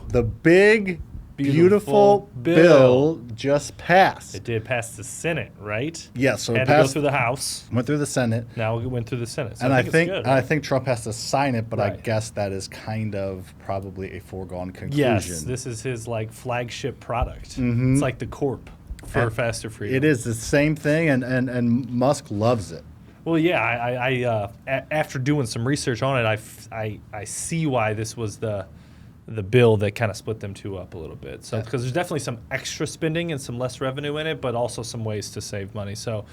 The big, beautiful bill just passed. It did pass the Senate, right? Yeah, so Had it to go passed. through the House. Went through the Senate. Now it went through the Senate. So And I think it's good. I think Trump has to sign it, but I Right. guess that is kind of probably a foregone conclusion. Yes, this is his like flagship product. It's like the corp for FasterFreedom. It is the same thing, and Musk loves it. Well, yeah. After doing some research on it, I see why this was the bill that kind of split them two up a little bit. So because there's definitely some extra spending and some less revenue in it, but also some ways to save money. So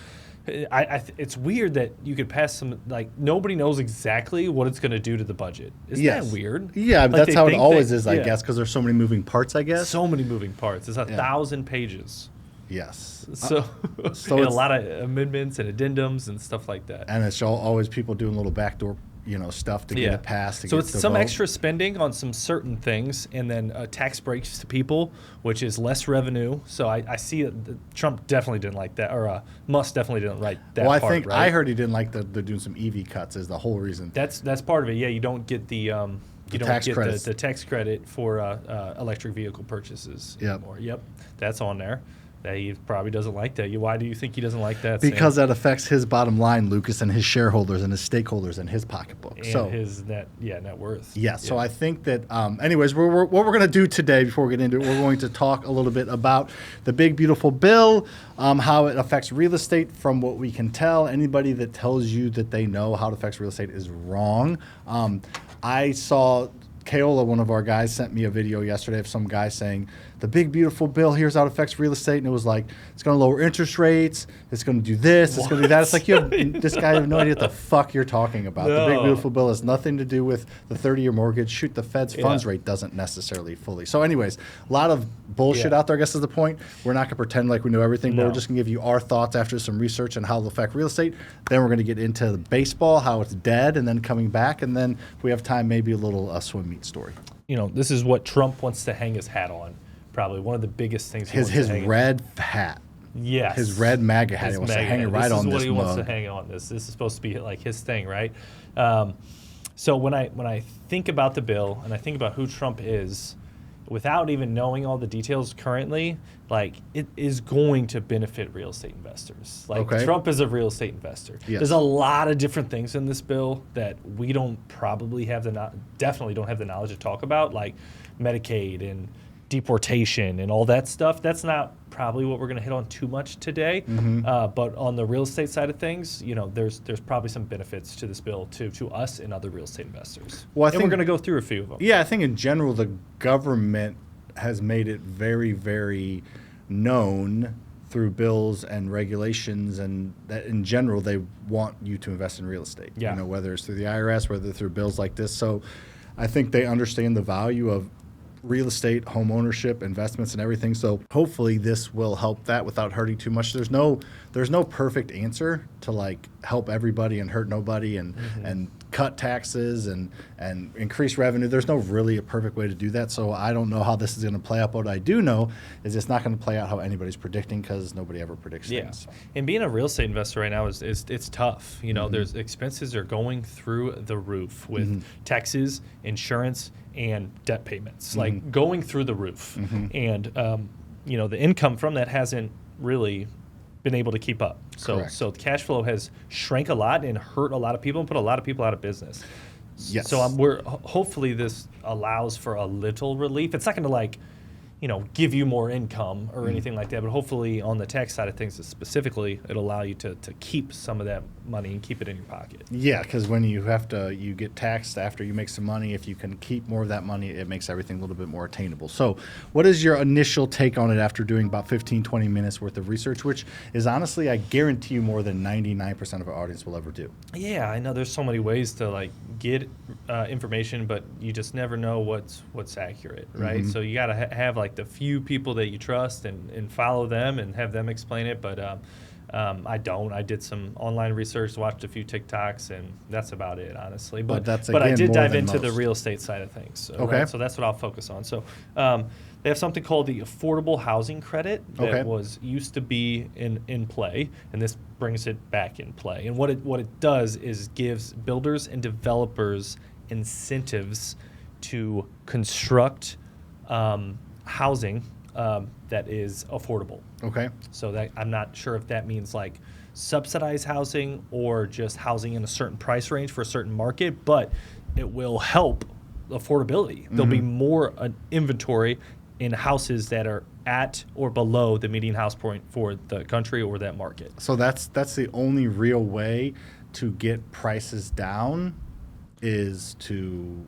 it's weird that you could pass some, like, nobody knows exactly what it's going to do to the budget. Isn't that weird? Yeah, but Like, that's how it always is, I yeah. guess, because there's so many moving parts, I guess. So many moving parts. It's 1,000 pages. Yes. So, So and a it's- lot of amendments and addendums and stuff like that. And it's always people doing little backdoor, stuff to get it passed. To So get it's the some vote. extra spending on some certain things, and then tax breaks to people, which is less revenue. So I see that Trump definitely didn't like that, or Musk definitely didn't like that. Well, I part, think right? I heard he didn't like they're doing some EV cuts is the whole reason. That's part of it. Yeah, you don't get the tax credits. the tax credit for electric vehicle purchases Yep. anymore. Yep, that's on there. That he probably doesn't like that. Why do you think he doesn't like that? Sam? Because that affects his bottom line, Lucas, and his shareholders and his stakeholders and his pocketbook. And his net worth. Yeah, so I think that, anyways, what we're going to do today before we get into it, we're going to talk a little bit about the big, beautiful bill, how it affects real estate from what we can tell. Anybody that tells you that they know how it affects real estate is wrong. I saw Kaola, one of our guys, sent me a video yesterday of some guy saying, the big, beautiful bill, here's how it affects real estate. And it was like, it's going to lower interest rates. It's going to do this. It's going to do that. It's like, this guy has no idea what the fuck you're talking about. The big, beautiful bill has nothing to do with the 30-year mortgage. Shoot, the Fed's funds rate doesn't necessarily fully. So anyways, a lot of bullshit out there, I guess is the point. We're not going to pretend like we know everything, but we're just going to give you our thoughts after some research on how it'll affect real estate. Then we're going to get into the baseball, how it's dead, and then coming back. And then if we have time, maybe a little swim meet story. This is what Trump wants to hang his hat on. Probably one of the biggest things. His red hat. Yes. His red MAGA hat. He wants to hang it right on this mug. This is what he wants to hang on this. This is supposed to be like his thing, right? So when I think about the bill and I think about who Trump is, without even knowing all the details currently, like, it is going to benefit real estate investors. Like, Trump is a real estate investor. Yes. There's a lot of different things in this bill that we definitely don't have the knowledge to talk about, like Medicaid and deportation and all that stuff. That's not probably what we're going to hit on too much today. But on the real estate side of things, there's probably some benefits to this bill to us and other real estate investors. Well, I think we're going to go through a few of them. Yeah, I think in general the government has made it very, very known through bills and regulations, and that in general they want you to invest in real estate. Yeah. Whether it's through the IRS, whether through bills like this. So I think they understand the value of real estate, home ownership, investments, and everything. So hopefully this will help that without hurting too much. There's no perfect answer to like help everybody and hurt nobody and cut taxes and increase revenue. There's no really a perfect way to do that. So I don't know how this is going to play out. What I do know is it's not going to play out how anybody's predicting, because nobody ever predicts things. So. And being a real estate investor right now it's tough. There's expenses are going through the roof with taxes, insurance, and debt payments, like going through the roof. And the income from that hasn't really been able to keep up. So the cash flow has shrank a lot and hurt a lot of people and put a lot of people out of business. Yes. So hopefully this allows for a little relief. It's not going to like give you more income or anything like that. But hopefully on the tax side of things specifically, it'll allow you to keep some of that money and keep it in your pocket. Yeah, because when you get taxed after you make some money, if you can keep more of that money, it makes everything a little bit more attainable. So what is your initial take on it after doing about 15, 20 minutes worth of research, which is honestly, I guarantee you, more than 99% of our audience will ever do? Yeah, I know there's so many ways to like get information, but you just never know what's accurate, right? So you got to have like the few people that you trust and follow them and have them explain it. But I don't. I did some online research, watched a few TikToks, and that's about it, honestly. But I did dive into the real estate side of things. So, right? So that's what I'll focus on. So they have something called the Affordable Housing Credit that used to be in play, and this brings it back in play. And what it does is gives builders and developers incentives to construct housing that is affordable. Okay. So that I'm not sure if that means like subsidized housing or just housing in a certain price range for a certain market, but it will help affordability. There'll be more inventory in houses that are at or below the median house point for the country or that market. So that's the only real way to get prices down is to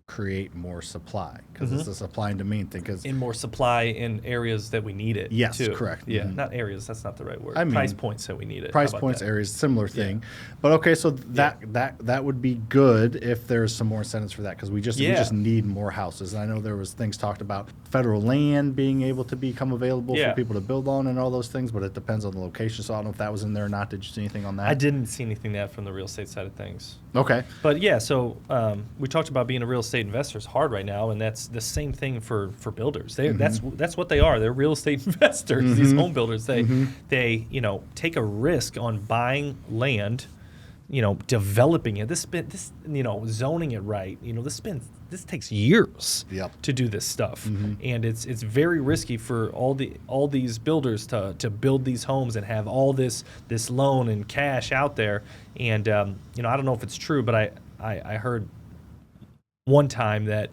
create more supply, because it's a supply and demand thing. Because In more supply in areas that we need it. Yes, too. correct. Yeah, not areas. That's not the right word. I mean, price points that we need it. price How about points, that? areas, similar thing. But okay, so that would be good if there's some more incentives for that, because we just need more houses. And I know there was things talked about federal land being able to become available for people to build on and all those things, but it depends on the location. So I don't know if that was in there or not. Did you see anything on that? I didn't see anything that from the real estate side of things. Okay. But yeah, so we talked about being a real estate investor is hard right now, and that's the same thing for builders. That's what they are. They're real estate investors. These home builders. They take a risk on buying land, developing it. This zoning it right. This takes years to do this stuff, and it's very risky for all these builders to build these homes and have all this loan and cash out there. And I don't know if it's true, but I heard one time that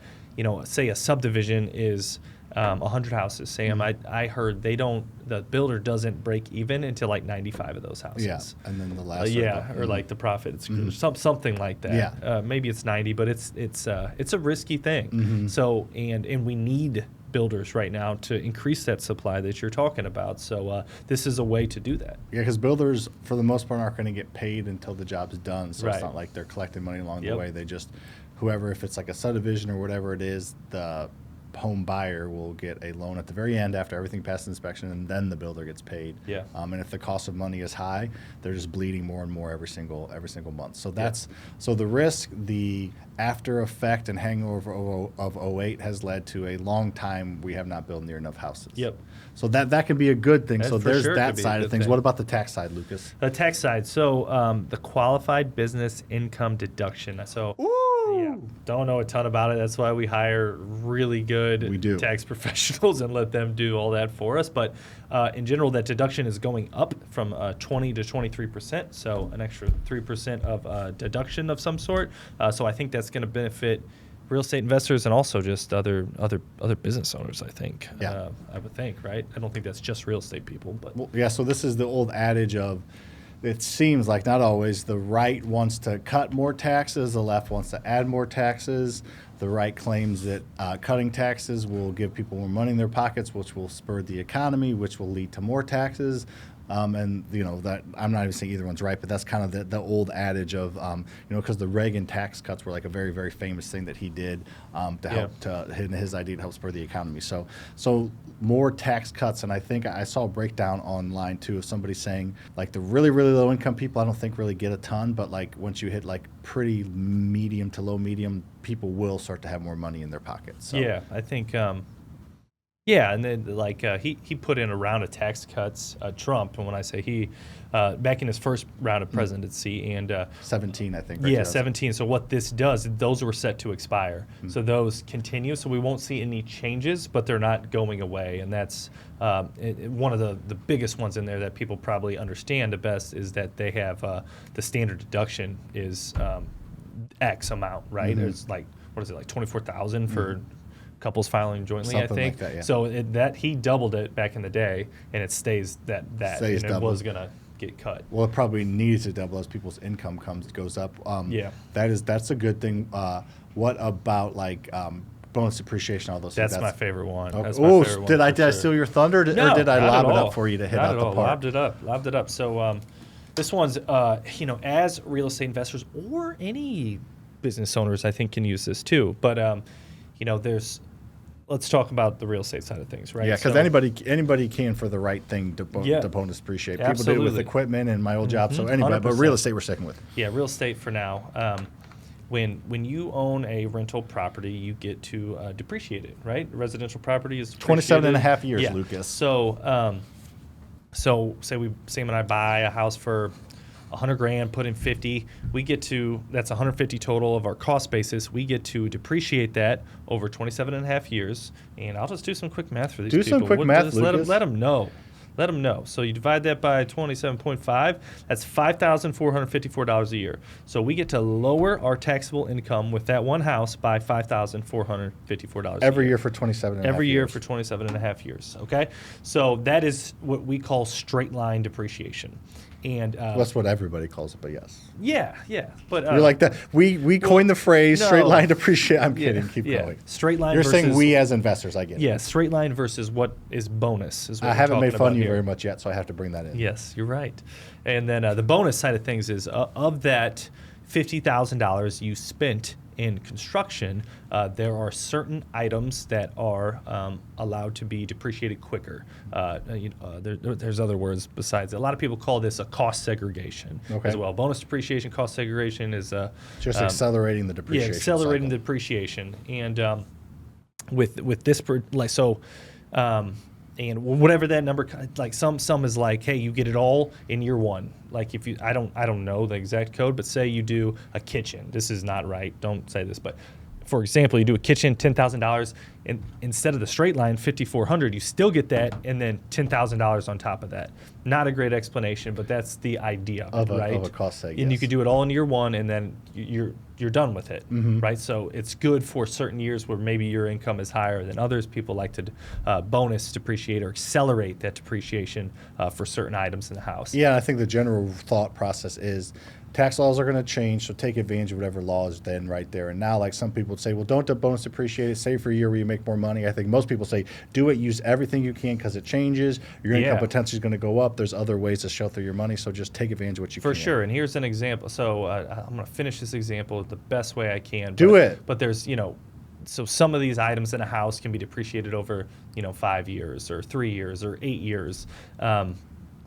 say a subdivision is 100 houses. Sam, I heard the builder doesn't break even until like 95 of those houses. Yeah, and then the last. Or like the profit. It's something like that. Yeah. Maybe it's 90, but it's a risky thing. So and we need builders right now to increase that supply that you're talking about. So this is a way to do that. Yeah, because builders, for the most part, aren't going to get paid until the job's done. So Right. it's not like they're collecting money along the way. They just, whoever, if it's like a subdivision or whatever it is, the home buyer will get a loan at the very end after everything passes inspection, and then the builder gets paid. Yeah. And if the cost of money is high, they're just bleeding more and more every single month. So that's so the risk, the after effect and hangover of 08 has led to a long time we have not built near enough houses. Yep. So that can be a good thing. That So for there's sure that could be a side of good things. thing. What about the tax side, Lucas? The tax side. So the qualified business income deduction. So don't know a ton about it. That's why we hire really good tax professionals and let them do all that for us. But in general, that deduction is going up from 20 to 23%. So an extra 3% of deduction of some sort. So I think that's going to benefit real estate investors and also just other business owners, I think. I would think, right? I don't think that's just real estate people, but So this is the old adage of, it seems like, not always, the right wants to cut more taxes, the left wants to add more taxes. The right claims that cutting taxes will give people more money in their pockets, which will spur the economy, which will lead to more taxes. And that I'm not even saying either one's right, but that's kind of the old adage of because the Reagan tax cuts were like a very, very famous thing that he did to help his idea to help spur the economy. So more tax cuts, and I think I saw a breakdown online too of somebody saying like the really, really low income people I don't think really get a ton, but like once you hit like pretty medium to low medium, people will start to have more money in their pockets. So. Yeah, I think. And then like he put in a round of tax cuts, Trump, and when I say he, back in his first round of presidency, and 17, I think. Right? 17. So what this does, those were set to expire. So those continue. So we won't see any changes, but they're not going away. And that's one of the biggest ones in there that people probably understand the best is that they have the standard deduction is X amount, right? There's like, what is it, like 24,000 for couples filing jointly, Something I think. like that, yeah. So that he doubled it back in the day, and it stays that Stays and it doubled. was gonna get cut. Well, it probably needs to double as people's income goes up. That's a good thing. What about like bonus depreciation, all those things? That's my favorite one. Okay. That's my favorite one did I for steal your thunder, or did I lob it up for you to hit out the park? Lobbed it up. So this one's as real estate investors or any business owners, I think, can use this too. But let's talk about the real estate side of things, right? Yeah, because anybody can for the right thing to bonus depreciate. People Absolutely. did it with equipment and my old job, so anybody. 100%. But real estate we're sticking with. Yeah, real estate for now. When you own a rental property, you get to depreciate it, right? Residential property is 27 and a half years, Lucas. So, say Sam and I buy a house for 100 grand, put in 50. We get to, that's 150 total of our cost basis. We get to depreciate that over 27 and a half years. And I'll just do some quick math for these people. Do some quick math, just Lucas. let them know. Let them know. So you divide that by 27.5, that's $5,454 a year. So we get to lower our taxable income with that one house by $5,454 Every year for 27 and a half every year years. for 27 and a half years. Okay. So that is what we call straight line depreciation. And That's what everybody calls it, but yes. yeah. But You're like that. We coined the phrase no. straight line depreciation. I'm kidding. Keep yeah. going. Straight line You're versus, saying we as investors, I get it. Yeah, straight line versus what is bonus is what I we're haven't made talking fun about of you here. very much yet, so I have to bring that in. Yes, you're right. And then the bonus side of things is of that $50,000 you spent in construction, there are certain items that are allowed to be depreciated quicker. There's other words besides it. A lot of people call this a cost segregation as well. Bonus depreciation, cost segregation is Just accelerating the depreciation. Yeah, accelerating cycle. the depreciation. And with this, like so. And whatever that number, like some is like, hey, you get it all in year one. Like if you, I don't know the exact code, but say you do a kitchen. This is not right. Don't say this, but for example, you do a kitchen, $10,000, and instead of the straight line, $5,400, you still get that, and then $10,000 on top of that. Not a great explanation, but that's the idea of it, right? Of a cost seg, And you yes. could do it all in year one, and then you're done with it, right? So it's good for certain years where maybe your income is higher than others. People like to bonus depreciate or accelerate that depreciation for certain items in the house. Yeah, I think the general thought process is tax laws are going to change, so take advantage of whatever law is then right there. And now, like some people would say, well, don't bonus depreciate it, save for a year where you make more money. I think most people say, do it, use everything you can because it changes. Your income potential is going to go up. There's other ways to shelter your money, so just take advantage of what you can. For sure. And here's an example. So I'm going to finish this example the best way I can. Do it. But there's, so some of these items in a house can be depreciated over, 5 years or 3 years or 8 years.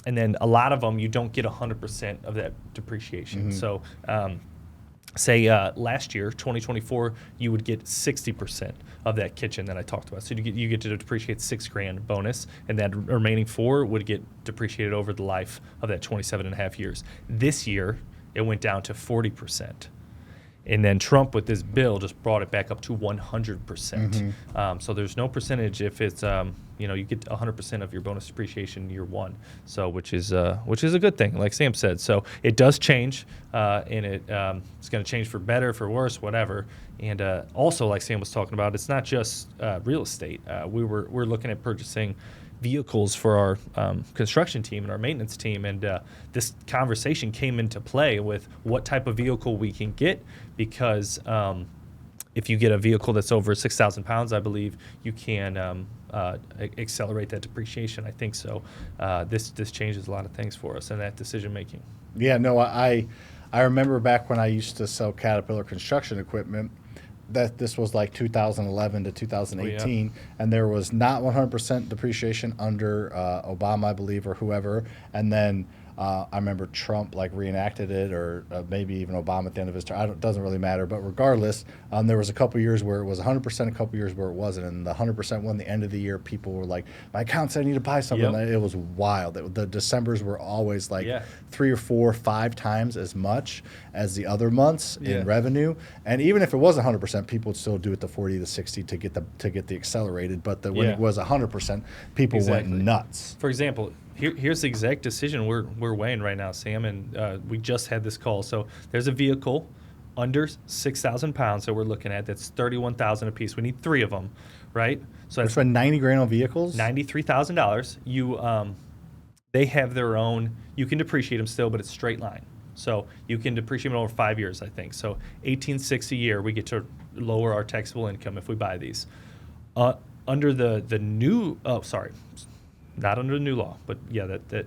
And then a lot of them, you don't get 100% of that depreciation. So say last year, 2024, you would get 60% of that kitchen that I talked about. So you get to depreciate $6,000 bonus, and that remaining 4 would get depreciated over the life of that 27 and a half years. This year, it went down to 40%. And then Trump, with this bill, just brought it back up to 100%. So there's no percentage if it's, you get 100% of your bonus depreciation year one. So which is a good thing, like Sam said. So it does change, and it's going to change for better, for worse, whatever. And also, like Sam was talking about, it's not just real estate. We're looking at purchasing vehicles for our construction team and our maintenance team, and this conversation came into play with what type of vehicle we can get, because if you get a vehicle that's over 6,000 pounds, I believe you can accelerate that depreciation. I think so. This changes a lot of things for us in that decision making. Yeah, no, I remember back when I used to sell Caterpillar construction equipment, that this was like 2011 to 2018, and there was not 100% depreciation under Obama, I believe, or whoever. And then I remember Trump reenacted it, or maybe even Obama at the end of his term. It doesn't really matter. But regardless, there was a couple years where it was 100%, a couple years where it wasn't. And the 100% one, the end of the year, people were like, my account said I need to buy something. It was wild. The Decembers were always 3 or 4 or 5 times as much as the other months in revenue. And even if it was 100%, people would still do it to 40 to 60 to get the accelerated. But when it was 100%, people went nuts. For example, here's the exact decision we're weighing right now, Sam, and we just had this call. So there's a vehicle under 6,000 pounds that we're looking at that's $31,000 a piece. We need 3 of them, right? So We're spending $90,000 on vehicles. $93,000. They have their own. You can depreciate them still, but it's straight line. So you can depreciate them over 5 years, I think. So $18,600 a year, we get to lower our taxable income if we buy these. Under the new, not under the new law, but that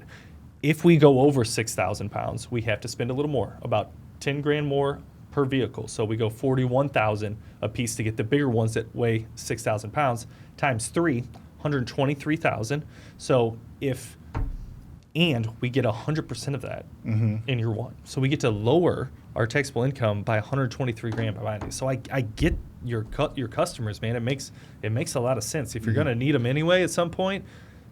if we go over 6,000 pounds, we have to spend a little more, about $10,000 more per vehicle. So we go $41,000 a piece to get the bigger ones that weigh 6,000 pounds times 3, $123,000. So and we get 100% of that in year one. So we get to lower our taxable income by $123,000 by buying these. So I get your customers, man. It makes a lot of sense. If you're going to need them anyway at some point,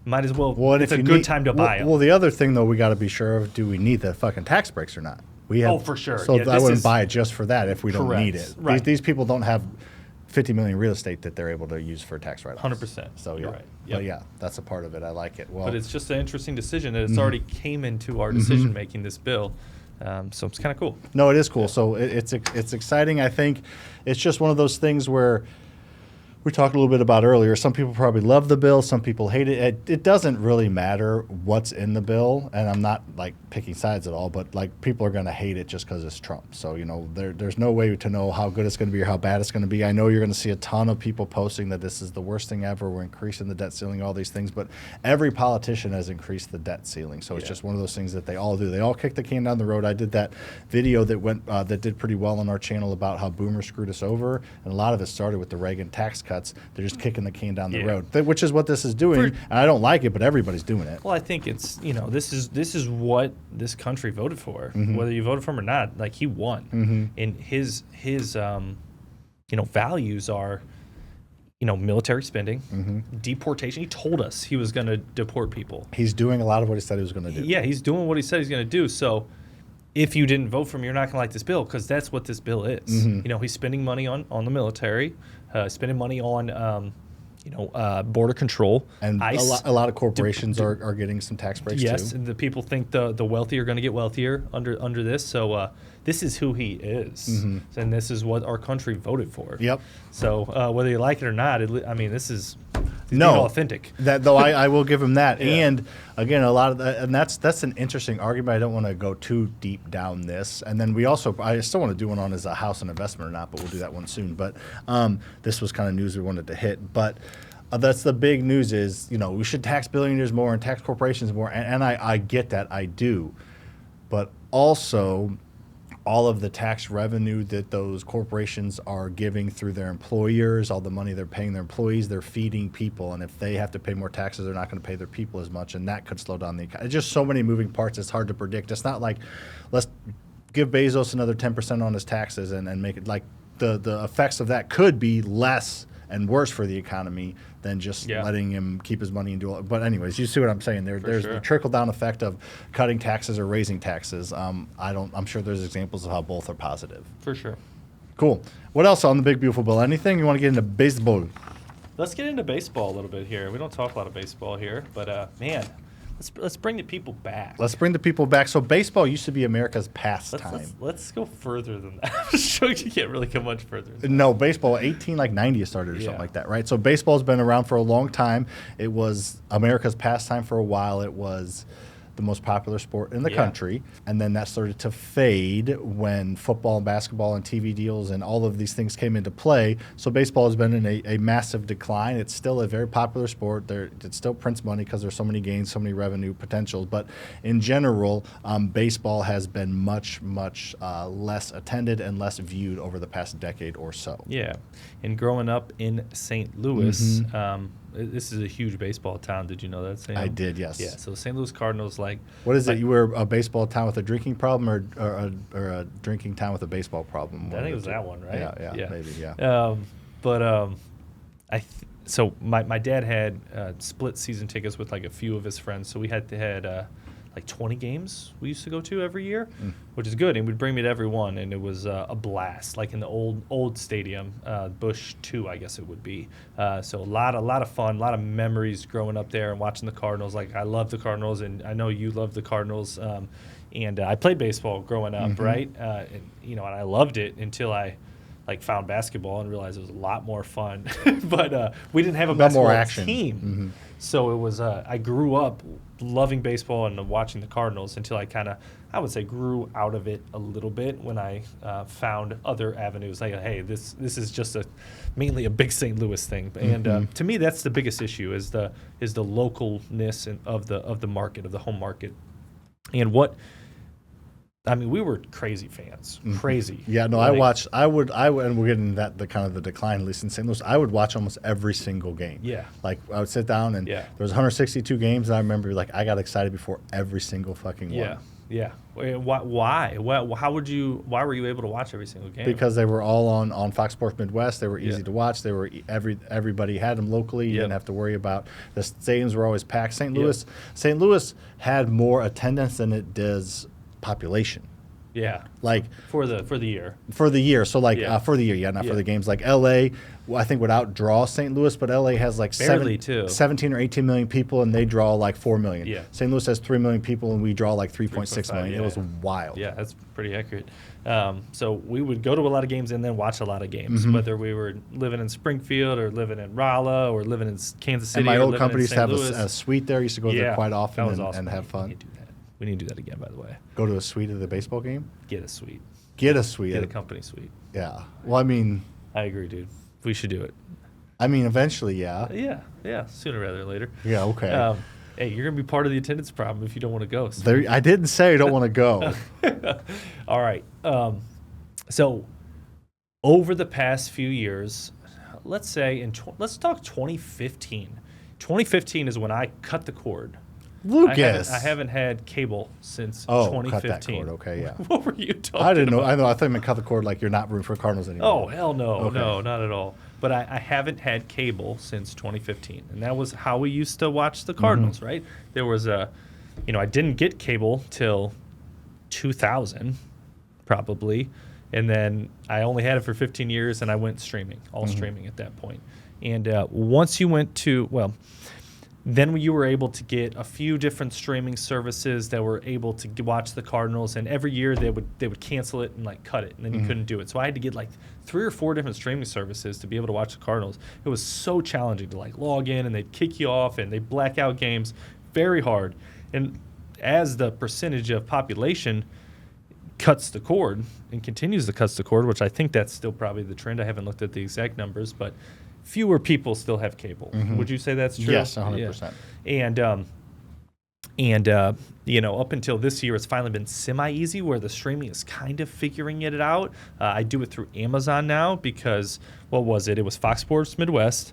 might as well. Well, and it's if a you good need- time to buy them. Well, the other thing though, we got to be sure of: do we need the fucking tax breaks or not? We have, Oh, for sure. So Yeah, I this wouldn't is- buy it just for that if we don't need Correct. it. Right. These people don't have 50 million real estate that they're able to use for tax write-offs. 100%. So You're yeah, right. but Yep. yeah, that's a part of it. I like it. Well, But it's just an interesting decision that it's Mm-hmm. already came into our decision making, this bill. So it's kind of cool. no, it is cool. So it's exciting. I think it's just one of those things where we talked a little bit about earlier. Some people probably love the bill. Some people hate it. It doesn't really matter what's in the bill, and I'm not like picking sides at all. But like people are going to hate it just because it's Trump. So you know, there's no way to know how good it's going to be or how bad it's going to be. I know you're going to see a ton of people posting that this is the worst thing ever. We're increasing the debt ceiling, all these things. But every politician has increased the debt ceiling. So it's Yeah. just one of those things that they all do. They all kick the can down the road. I did that video that went that did pretty well on our channel about how boomers screwed us over, and a lot of it started with the Reagan tax cuts. They're just kicking the can down the Yeah. road, which is what this is doing. And I don't like it, but everybody's doing it. Well, I think it's, this is what this country voted for, Mm-hmm. whether you voted for him or not. Like, he won, and his values are, military spending, Mm-hmm. deportation. He told us he was going to deport people. He's doing a lot of what he said he was going to do. Yeah, he's doing what he said he's going to do. So if you didn't vote for him, you're not going to like this bill, because that's what this bill is. Mm-hmm. He's spending money on the military, spending money on, border control. And ICE. a lot of corporations are getting some tax breaks Yes, too. and the people think the wealthy are going to get wealthier under this. So this is who he is, and this is what our country voted for. Yep. So whether you like it or not, this is being No, authentic. That though, I will give him that. Yeah. And again, a lot of that, and that's an interesting argument. I don't want to go too deep down this. And then I still want to do one on is a house an investment or not, but we'll do that one soon. But this was kind of news we wanted to hit. But that's the big news is, we should tax billionaires more and tax corporations more. And I get that, I do. But also, all of the tax revenue that those corporations are giving through their employers, all the money they're paying their employees, they're feeding people. And if they have to pay more taxes, they're not going to pay their people as much. And that could slow down the economy. Just so many moving parts. It's hard to predict. It's not like, let's give Bezos another 10% on his taxes and make it like the effects of that could be less and worse for the economy than just letting him keep his money and do all. But anyways, you see what I'm saying. There's sure. the trickle down effect of cutting taxes or raising taxes. I'm sure there's examples of how both are positive. For sure. Cool. What else on the big beautiful bill? Anything you want to get into baseball? Let's get into baseball a little bit here. We don't talk a lot of baseball here, but man, let's bring the people back. Let's bring the people back. So baseball used to be America's pastime. Let's go further than that. I'm sure you can't really go much further. No, baseball, 90 it started or something like that, right? So baseball's been around for a long time. It was America's pastime for a while. It was the most popular sport in the country. And then that started to fade when football and basketball and TV deals and all of these things came into play. So baseball has been in a massive decline. It's still a very popular sport. It still prints money because there's so many gains, so many revenue potentials. But in general, baseball has been much, much less attended and less viewed over the past decade or so. Yeah. And growing up in St. Louis, this is a huge baseball town. Did you know that, Sam? I did, yes. Yeah, so the St. Louis Cardinals, What is it? You were a baseball town with a drinking problem or a drinking town with a baseball problem? I think it was that one, right? Yeah, maybe, yeah. So my dad had split season tickets with like a few of his friends, so we had like 20 games we used to go to every year, which is good, and would bring me to every one, and it was a blast, like in the old stadium, Busch 2, I guess it would be. So a lot of fun, a lot of memories growing up there and watching the Cardinals. Like, I love the Cardinals, and I know you love the Cardinals. And I played baseball growing up, right? And I loved it until I found basketball and realized it was a lot more fun. But we didn't have a basketball more action. team. So it was, I grew up loving baseball and watching the Cardinals until I would say grew out of it a little bit when I found other avenues. Like, hey, this is just mainly a big St. Louis thing. And to me, that's the biggest issue is the localness of the market, of the home market. And we were crazy fans, crazy. Yeah, no, I would, and we're getting the kind of the decline, at least in St. Louis. I would watch almost every single game. Yeah. Like, I would sit down and there was 162 games, and I remember, I got excited before every single fucking one. Yeah. Yeah. Why? How would you? Why were you able to watch every single game? Because they were all on Fox Sports Midwest. They were easy Yeah. to watch. They were everybody had them locally. You Yep. didn't have to worry about the stadiums were always packed. Yep. St. Louis had more attendance than it does population. Yeah. Like For the year. for the year. So like Yeah. for the year, not Yeah. for the games. Like LA, I think would outdraw St. Louis, but LA has like Barely, too. 17 or 18 million people, and they draw like 4 million. Yeah. St. Louis has 3 million people, and we draw like 3.6 3.5, million. It was wild. Yeah, that's pretty accurate. So we would go to a lot of games and then watch a lot of games, Mm-hmm. whether we were living in Springfield or living in Rolla or living in Kansas City. And my or old living company in used to St. have Louis. a suite there. I used to go there quite often that was awesome. and have We fun. need to do that. We need to do that again, by the way. Go to a suite of the baseball game. Get a suite. Get a suite. Get a company suite. Yeah. Well, I agree, dude. We should do it. eventually, yeah. Yeah. Sooner rather than later. Yeah. Okay. Hey, you're gonna be part of the attendance problem if you don't want to go. So. There, I didn't say I don't want to go. All right. So over the past few years, let's say let's talk 2015. 2015 is when I cut the cord. Lucas. I haven't had cable since Oh, 2015. cut that cord. Okay, yeah. What were you talking I didn't know. about? I know. I thought you meant cut the cord like you're not rooting for Cardinals anymore. Oh, hell no. Okay. No, not at all. But I haven't had cable since 2015. And that was how we used to watch the Cardinals, right? There was I didn't get cable till 2000, probably. And then I only had it for 15 years, and I went streaming, all streaming at that point. And once you went to, then you were able to get a few different streaming services that were able to watch the Cardinals, and every year they would cancel it and like cut it, and then you couldn't do it. So I had to get like 3 or 4 different streaming services to be able to watch the Cardinals. It was so challenging to like log in, and they'd kick you off, and they'd black out games, very hard. And as the percentage of population cuts the cord and continues to cut the cord, which I think that's still probably the trend. I haven't looked at the exact numbers, but fewer people still have cable. Would you say that's true? Yes, 100%. And up until this year, it's finally been semi-easy where the streaming is kind of figuring it out. I do it through Amazon now because, what was it? It was Fox Sports Midwest,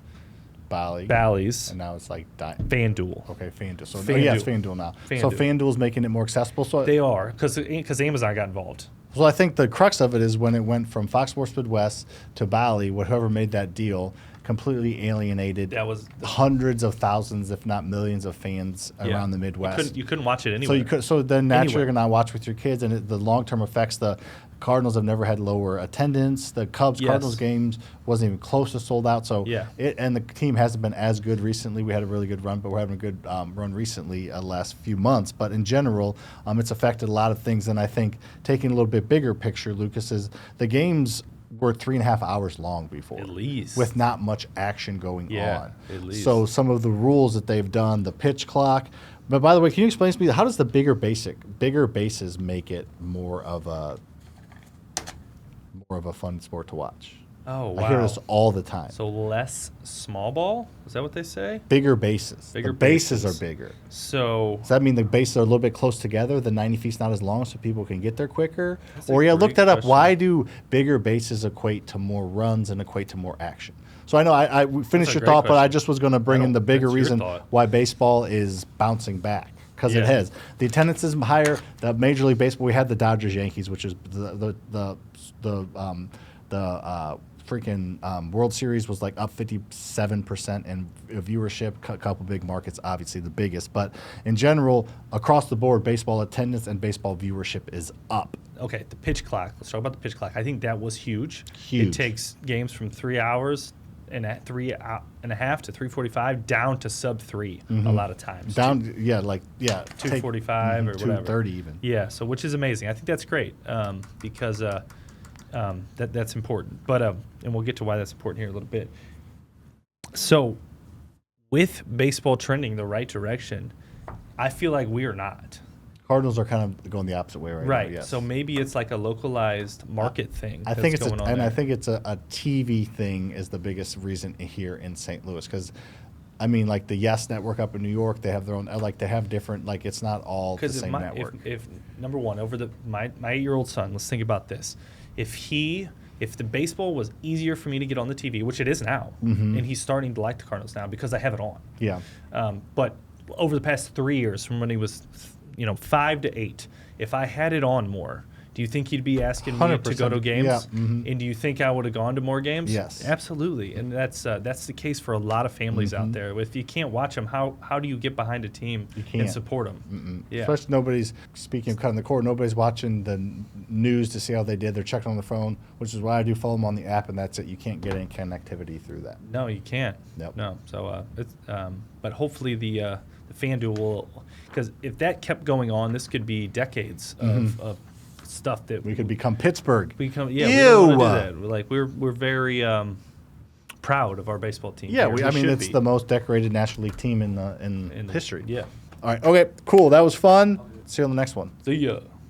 Bally's, and now it's like FanDuel. Okay, FanDuel. So FanDuel. yeah, it's FanDuel now. So FanDuel. FanDuel's making it more accessible. So They are, because Amazon got involved. So I think the crux of it is when it went from Fox Sports Midwest to Bally, whoever made that deal completely alienated That was hundreds of thousands, if not millions, of fans around the Midwest. You couldn't watch it anywhere. So then naturally you're Anywhere. going to watch with your kids, and the long-term effects. The Cardinals have never had lower attendance. The Cubs Cardinals games wasn't even close to sold out. So and the team hasn't been as good recently. We had a really good run, but we're having a good run recently, last few months. But in general, it's affected a lot of things. And I think taking a little bit bigger picture, Lucas, is the games were 3.5 hours long before, At least. with not much action going on. At least. So some of the rules that they've done, the pitch clock. But by the way, can you explain to me how does the bigger bases make it more of a fun sport to watch? Oh, wow. I hear this all the time. So less small ball? Is that what they say? Bigger bases. Bigger the bases bases. are bigger. So Does that mean the bases are a little bit close together? The 90 feet's not as long, so people can get there quicker? That's a Or look great that up. question. Why do bigger bases equate to more runs and equate to more action? So I know I finished a your great thought, but I question. just was going to bring in the bigger that's your reason thought. why baseball is bouncing back. Because it Yeah. has. The attendance is higher. The Major League Baseball, we had the Dodgers Yankees, which is the freaking World Series was like up 57% in viewership. A couple big markets, obviously the biggest, but in general, across the board, baseball attendance and baseball viewership is up. okay, the pitch clock. Let's talk about the pitch clock. I think that was huge. Huge. It takes games from 3 hours and 3.5 to 3:45 down to sub 3 a lot of times. Down, Take 2:45 or whatever. 2:30 even. Yeah, so which is amazing. I think that's great because that's important. But and we'll get to why that's important here in a little bit. So with baseball trending the right direction, I feel like we are not. Cardinals are kind of going the opposite way right now. Right. Yes. So maybe it's like a localized market thing. I think it's going on and there. I think it's a TV thing is the biggest reason here in St. Louis because. I mean, like the Yes Network up in New York, they have their own. Like they have different. Like it's not all the same network. If number one, over my 8-year-old son, let's think about this. If the baseball was easier for me to get on the TV, which it is now, and he's starting to like the Cardinals now because I have it on. Yeah. But over the past 3 years, from when he was 5 to 8. If I had it on more, do you think he'd be asking me to go to 100%. games? Yeah. Mm-hmm. And do you think I would have gone to more games? Yes. Absolutely. And that's the case for a lot of families out there. If you can't watch them, how do you get behind a team and support them? Yeah. Especially nobody's, speaking of cutting the cord, nobody's watching the news to see how they did. They're checking on the phone, which is why I do follow them on the app, and that's it. You can't get any connectivity through that. No, you can't. Nope. No. So, but hopefully the FanDuel will, because if that kept going on, this could be decades of stuff that We could become Pittsburgh. we don't Ew. want to do that. We're very proud of our baseball team. Yeah, here. I mean, should it's be. the most decorated National League team in In the- history. Yeah. All right. Okay. Cool. That was fun. See you on the next one. See ya.